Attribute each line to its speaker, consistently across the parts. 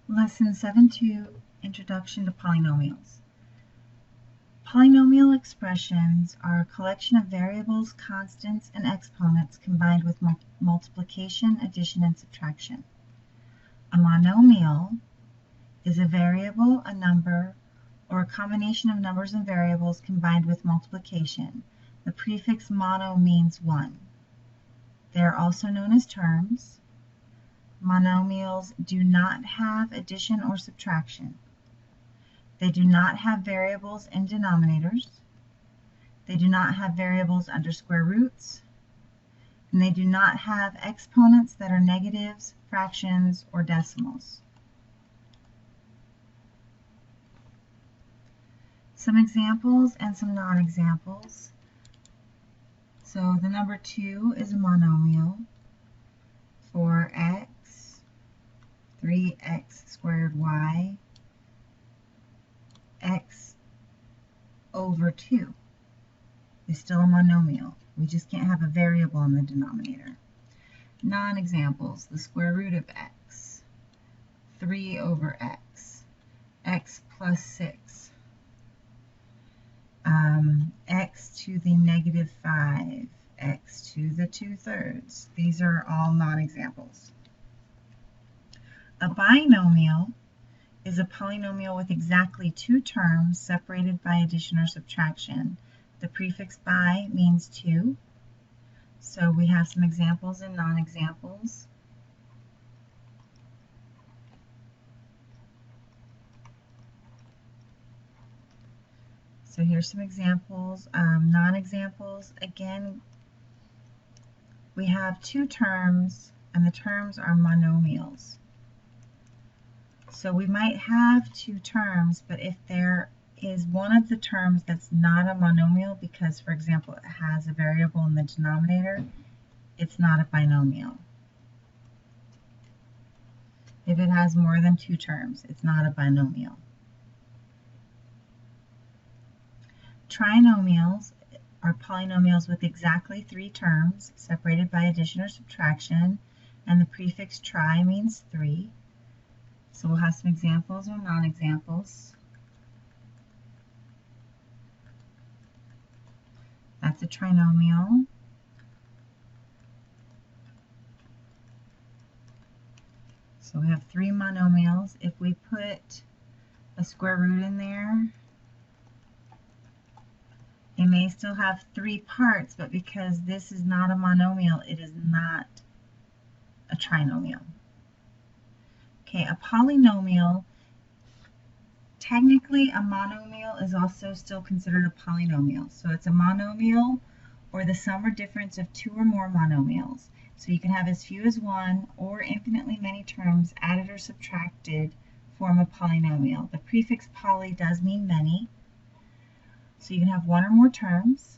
Speaker 1: Lesson 7.2, Introduction to Polynomials. Polynomial expressions are a collection of variables, constants, and exponents combined with multiplication, addition, and subtraction. A monomial is a variable, a number, or a combination of numbers and variables combined with multiplication. The prefix mono means one. They are also known as terms. Monomials do not have addition or subtraction. They do not have variables in denominators. They do not have variables under square roots. And they do not have exponents that are negatives, fractions, or decimals. Some examples and some non-examples. So the number 2 is a monomial. 4x, 3x squared y, x over 2 is still a monomial. We just can't have a variable in the denominator. Non-examples, the square root of x, 3 over x, x plus 6, x to the negative 5, x to the 2/3. These are all non-examples. A binomial is a polynomial with exactly two terms separated by addition or subtraction. The prefix bi means two. So we have some examples and non-examples. So here's some examples. Non-examples, again, we have two terms, and the terms are monomials. So we might have two terms, but if there is one of the terms that's not a monomial because, for example, it has a variable in the denominator, it's not a binomial. If it has more than two terms, it's not a binomial. Trinomials are polynomials with exactly three terms separated by addition or subtraction, and the prefix tri means three. So we'll have some examples or non-examples. That's a trinomial. So we have three monomials. If we put a square root in there, it may still have three parts, but because this is not a monomial, it is not a trinomial. Okay, a polynomial, technically a monomial is also still considered a polynomial. So it's a monomial or the sum or difference of two or more monomials. So you can have as few as one or infinitely many terms added or subtracted form a polynomial. The prefix poly does mean many. So you can have one or more terms.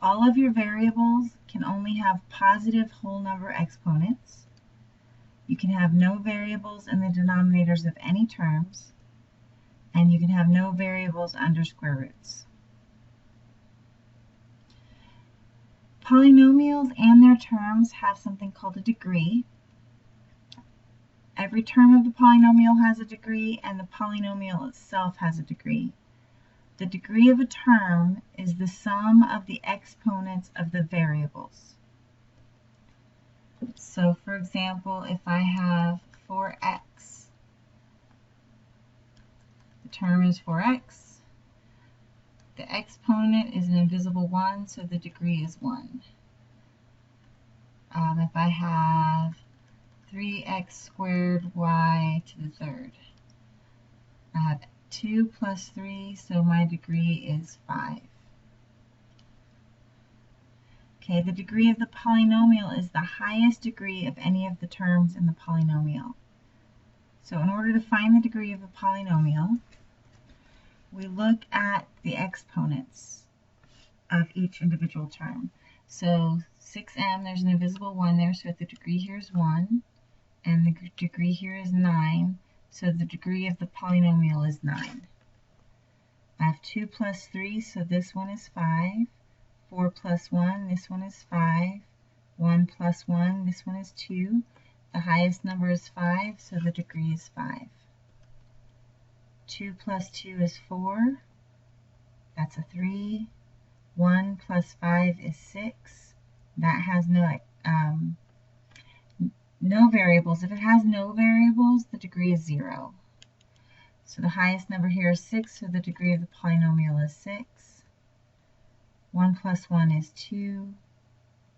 Speaker 1: All of your variables can only have positive whole number exponents. You can have no variables in the denominators of any terms. And you can have no variables under square roots. Polynomials and their terms have something called a degree. Every term of the polynomial has a degree, and the polynomial itself has a degree. The degree of a term is the sum of the exponents of the variables. So, for example, if I have 4x, the term is 4x. The exponent is an invisible 1, so the degree is 1. If I have 3x squared y to the third, I have 2 plus 3, so my degree is 5. Okay, the degree of the polynomial is the highest degree of any of the terms in the polynomial. So in order to find the degree of a polynomial, we look at the exponents of each individual term. So 6m, there's an invisible 1 there, so the degree here is 1, and the degree here is 9, so the degree of the polynomial is 9. I have 2 plus 3, so this one is 5. 4 plus 1, this one is 5. 1 plus 1, this one is 2. The highest number is 5, so the degree is 5. 2 plus 2 is 4. That's a 3. 1 plus 5 is 6. That has no variables. If it has no variables, the degree is 0. So the highest number here is 6, so the degree of the polynomial is 6. 1 plus 1 is 2.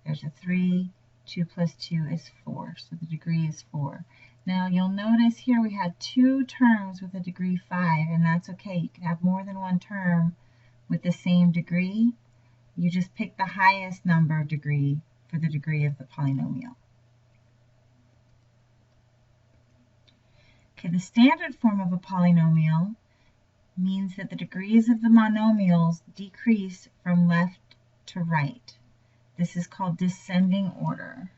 Speaker 1: There's a 3. 2 plus 2 is 4, so the degree is 4. Now you'll notice here we had 2 terms with a degree 5, and that's okay. You can have more than one term with the same degree. You just pick the highest number of degree for the degree of the polynomial. Okay, the standard form of a polynomial means that the degrees of the monomials decrease from left to right. This is called descending order.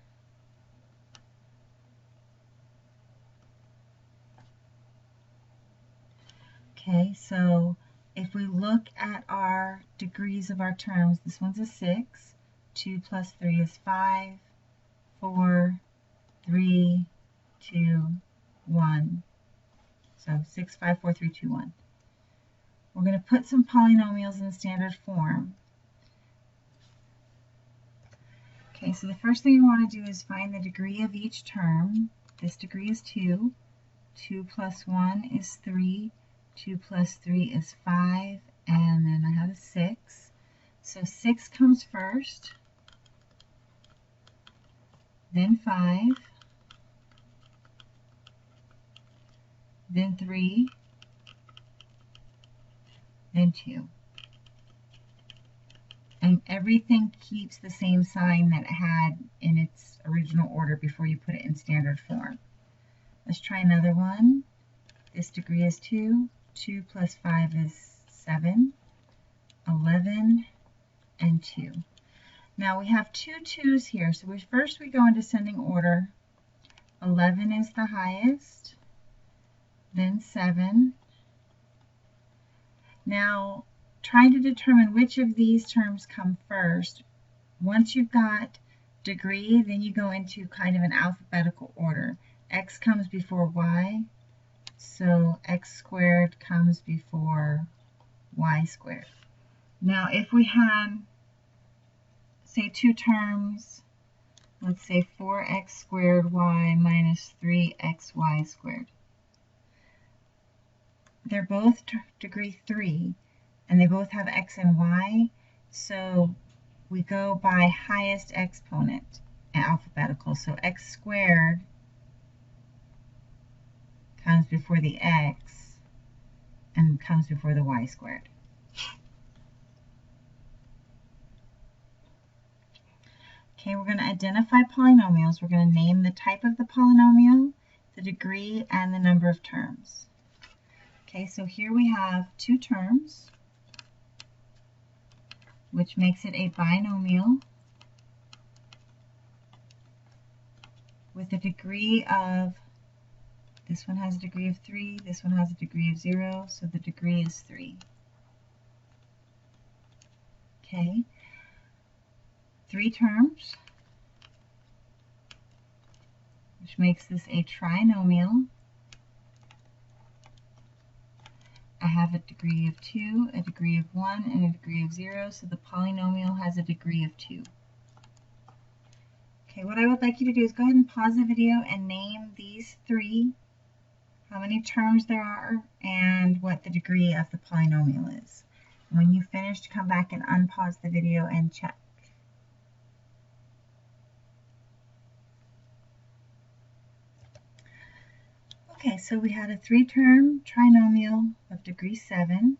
Speaker 1: Okay, so if we look at our degrees of our terms, this one's a 6. 2 plus 3 is 5. 4, 3, 2, 1. So 6, 5, 4, 3, 2, 1. We're going to put some polynomials in standard form. Okay, so the first thing we want to do is find the degree of each term. This degree is 2. 2 plus 1 is 3. 2 plus 3 is 5. And then I have a 6. So 6 comes first. Then 5. Then 3. Then 2. And everything keeps the same sign that it had in its original order before you put it in standard form. Let's try another one. This degree is 2. 2 plus 5 is 7. 11 and 2. Now we have 2 2's here, so first we go in descending order. 11 is the highest, then 7. Now, trying to determine which of these terms come first. Once you've got degree, then you go into kind of an alphabetical order. X comes before Y, so x squared comes before y squared. Now, if we had, say, 2 terms, let's say 4x squared y minus 3xy squared. They're both degree 3, and they both have x and y, so we go by highest exponent in alphabetical. So x squared comes before the x and comes before the y squared. Okay, we're going to identify polynomials. We're going to name the type of the polynomial, the degree, and the number of terms. Okay, so here we have 2 terms, which makes it a binomial with a degree of, this one has a degree of 3, this one has a degree of 0, so the degree is 3. Okay. 3 terms, which makes this a trinomial. I have a degree of 2, a degree of 1, and a degree of 0, so the polynomial has a degree of 2. Okay, what I would like you to do is go ahead and pause the video and name these 3, how many terms there are, and what the degree of the polynomial is. When you finish, come back and unpause the video and check. Okay, so we had a 3-term trinomial of degree 7,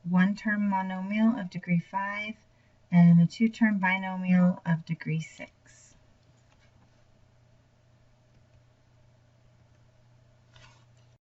Speaker 1: 1-term monomial of degree 5, and a 2-term binomial of degree 6.